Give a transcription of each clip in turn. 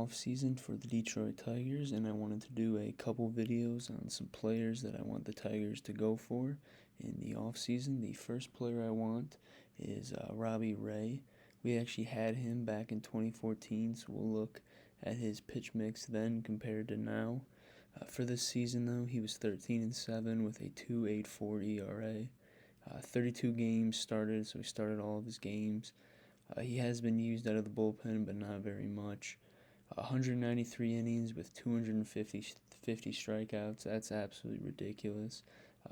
Off-season for the Detroit Tigers, and I wanted to do a couple videos on some players that I want the Tigers to go for in the off-season. The first player I want is Robbie Ray. We actually had him back in 2014, so we'll look at his pitch mix then compared to now. For this season, though, he was 13-7 with a 2.84 ERA. 32 games started, so he started all of his games. He has been used out of the bullpen, but not very much. 193 innings with 250 strikeouts. That's absolutely ridiculous.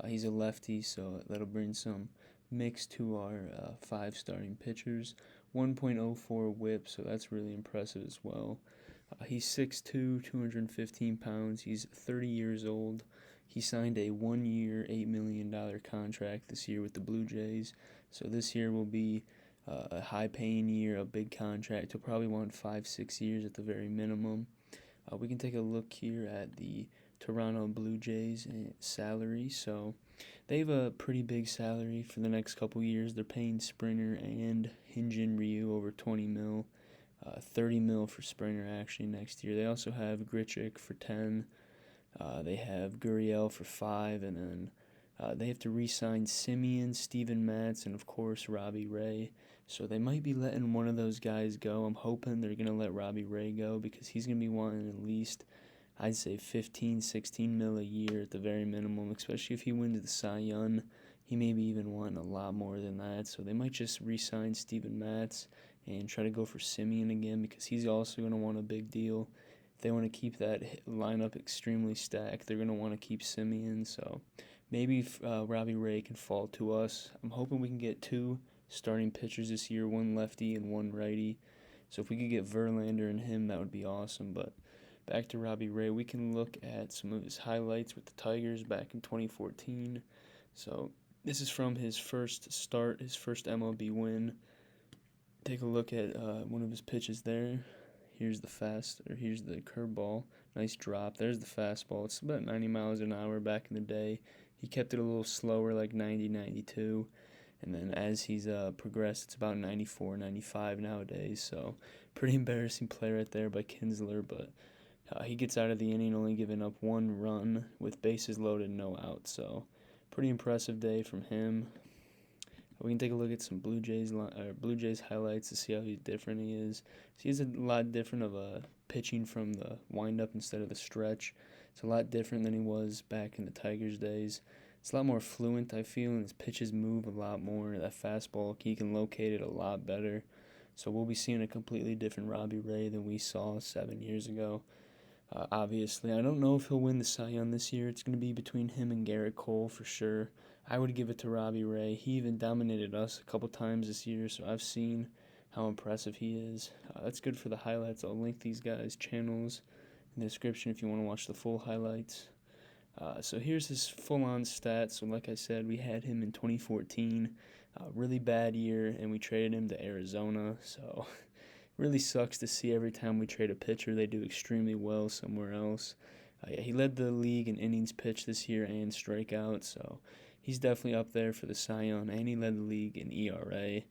He's a lefty, so that'll bring some mix to our 5 starting pitchers. 1.04 whip, so that's really impressive as well. He's 6'2", 215 pounds. He's 30 years old. He signed a 1-year, $8 million contract this year with the Blue Jays. So this year will be a high-paying year, a big contract. He'll probably want 5-6 years at the very minimum. We can take a look here at the Toronto Blue Jays salary. So they have a pretty big salary for the next couple years. They're paying Springer and Hyun-Jin Ryu over $20 million. $30 million for Springer actually next year. They also have Grichuk for $10 million. They have Gurriel for $5 million, and then they have to re-sign Simeon, Steven Matz, and of course Robbie Ray. So they might be letting one of those guys go. I'm hoping they're going to let Robbie Ray go because he's going to be wanting at least, I'd say, 15, 16 mil a year at the very minimum, especially if he wins the Cy Young. He may be even wanting a lot more than that. So they might just re-sign Steven Matz and try to go for Simeon again because he's also going to want a big deal. If they want to keep that lineup extremely stacked, they're going to want to keep Simeon. So maybe Robbie Ray can fall to us. I'm hoping we can get 2 starting pitchers this year, 1 lefty and 1 righty. So if we could get Verlander and him, that would be awesome. But back to Robbie Ray, we can look at some of his highlights with the Tigers back in 2014. So this is from his first start, his first MLB win. Take a look at one of his pitches there. Here's the curveball. Nice drop. There's the fastball. It's about 90 miles an hour back in the day. He kept it a little slower, like 90, 92. And then as he's progressed, it's about 94, 95 nowadays. So pretty embarrassing play right there by Kinsler. But he gets out of the inning only giving up 1 run with bases loaded, no outs. So pretty impressive day from him. We can take a look at some Blue Jays highlights to see how different he is. So he's a lot different of pitching from the windup instead of the stretch. It's a lot different than he was back in the Tigers days. It's a lot more fluent, I feel, and his pitches move a lot more. That fastball, he can locate it a lot better. So we'll be seeing a completely different Robbie Ray than we saw 7 years ago. Obviously, I don't know if he'll win the Cy Young this year. It's going to be between him and Garrett Cole for sure. I would give it to Robbie Ray. He even dominated us a couple times this year, so I've seen how impressive he is. That's good for the highlights. I'll link these guys' channels in the description if you want to watch the full highlights. So here's his full-on stats. So like I said, we had him in 2014. Really bad year, and we traded him to Arizona. So it really sucks to see every time we trade a pitcher, they do extremely well somewhere else. He led the league in innings pitched this year and strikeouts, so he's definitely up there for the Cy Young, and he led the league in ERA.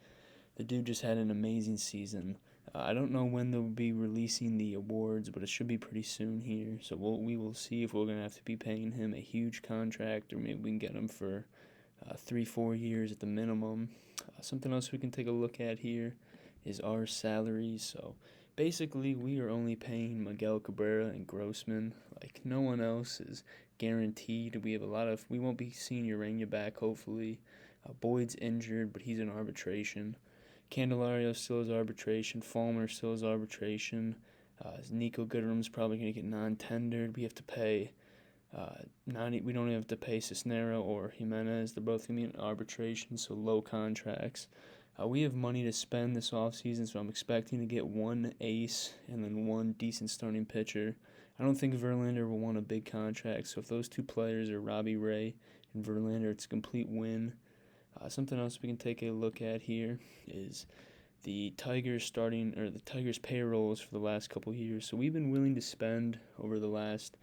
The dude just had an amazing season. I don't know when they'll be releasing the awards, but it should be pretty soon here. So we will see if we're going to have to be paying him a huge contract, or maybe we can get him for 3-4 years at the minimum. Something else we can take a look at here is our salaries. So basically, we are only paying Miguel Cabrera and Grossman. Like, no one else is guaranteed. We won't be seeing Urania back, hopefully. Boyd's injured, but he's in arbitration. Candelario still is arbitration. Falmer still is arbitration. Nico Goodrum's probably going to get non-tendered. We have to pay we don't have to pay Cisnero or Jimenez. They're both going to be in arbitration, so low contracts. We have money to spend this offseason, so I'm expecting to get 1 ace and then 1 decent starting pitcher. I don't think Verlander will want a big contract, so if those 2 players are Robbie Ray and Verlander, it's a complete win. Something else we can take a look at here is the Tigers payrolls for the last couple years. So we've been willing to spend over the last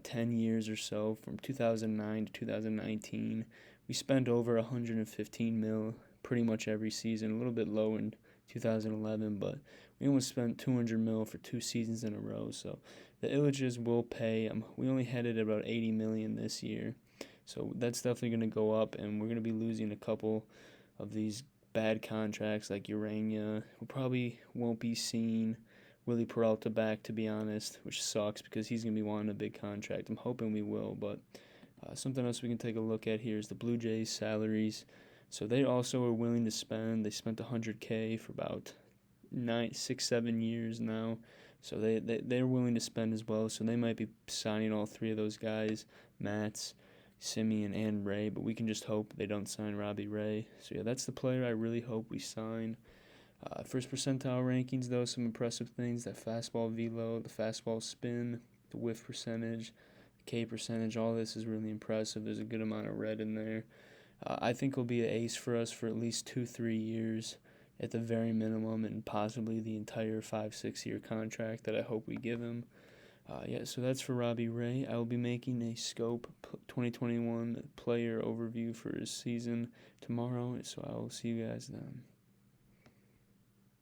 10 years or so, from 2009 to 2019. We spent over $115 million pretty much every season, a little bit low in 2011, but we almost spent 200 mil for 2 seasons in a row. So the Illiches will pay. We only had it at about 80 million this year, so that's definitely going to go up, and we're going to be losing a couple of these bad contracts like Urania. We probably won't be seeing Willie Peralta back, to be honest, which sucks because he's going to be wanting a big contract. I'm hoping we will, but something else we can take a look at here is the Blue Jays' salaries. So they also are willing to spend. They spent $100K for about 6, 7 years now. So they're willing to spend as well. So they might be signing all three of those guys, Matz, Simeon, and Ray. But we can just hope they don't sign Robbie Ray. So yeah, that's the player I really hope we sign. First percentile rankings, though, some impressive things. That fastball velo, the fastball spin, the whiff percentage, the K percentage, all this is really impressive. There's a good amount of red in there. I think he'll be an ace for us for at least 2-3 years at the very minimum, and possibly the entire 5-6 year contract that I hope we give him. So that's for Robbie Ray. I will be making a Scope 2021 player overview for his season tomorrow, so I will see you guys then.